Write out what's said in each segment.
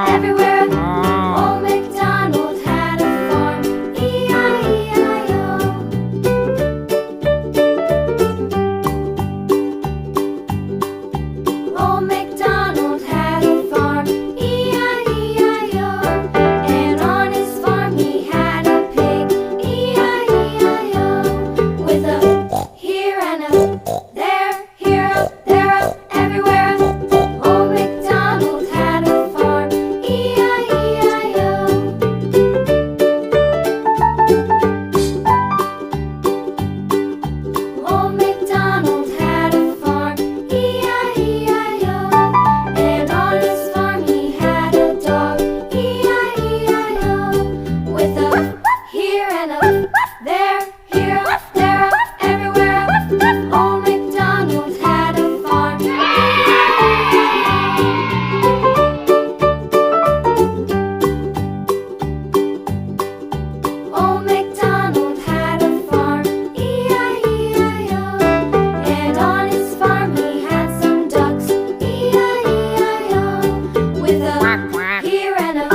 everywhere. Old MacDonald had a farm, E-I-E-I-O. Old MacDonald had a farm, E-I-E-I-O. And on his farm he had a pig, E-I-E-I-O. With a here and a there, here up, there up, everywhere. Old MacDonald had a farm, E-I-E-I-O. Old MacDonald had a farm, E-I-E-I-O. And on his farm he had a dog, E-I-E-I-O. With a here and a there, here up, there up, everywhere. Old MacDonald had a farm, Old MacDonald had a farm, E-I-E-I-O. And on his farm he had some ducks, E-I-E-I-O. With a here and a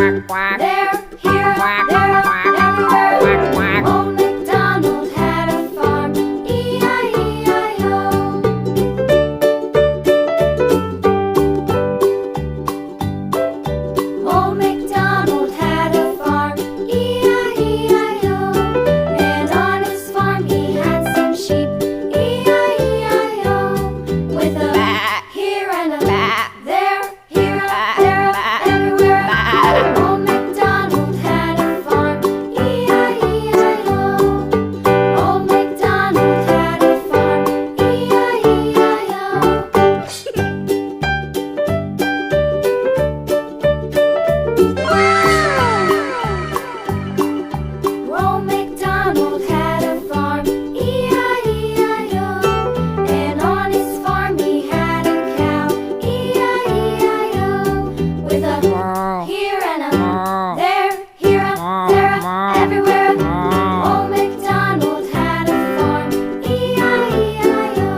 there, here up, there up, everywhere. Old MacDonald had a farm, E-I-E-I-O. Old MacDonald had a farm, E-I-E-I-O. And on his farm he had some sheep, E-I-E-I-O. With a here and a there, here up, there up, everywhere. Old MacDonald had a farm, E-I-E-I-O. Old MacDonald had a farm, E-I-E-I-O. Old MacDonald had a farm, E-I-E-I-O. And on his farm he had a cow, E-I-E-I-O. With a here and a there, here up, there up, everywhere. Old MacDonald had a farm, E-I-E-I-O.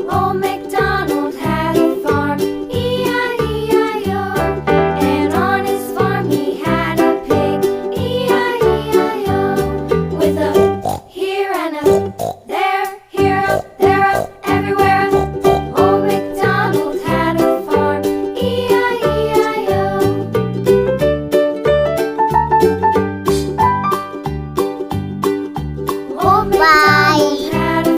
Old MacDonald had a farm, E-I-E-I-O. And on his farm he had a pig, E-I-E-I-O. With a here and a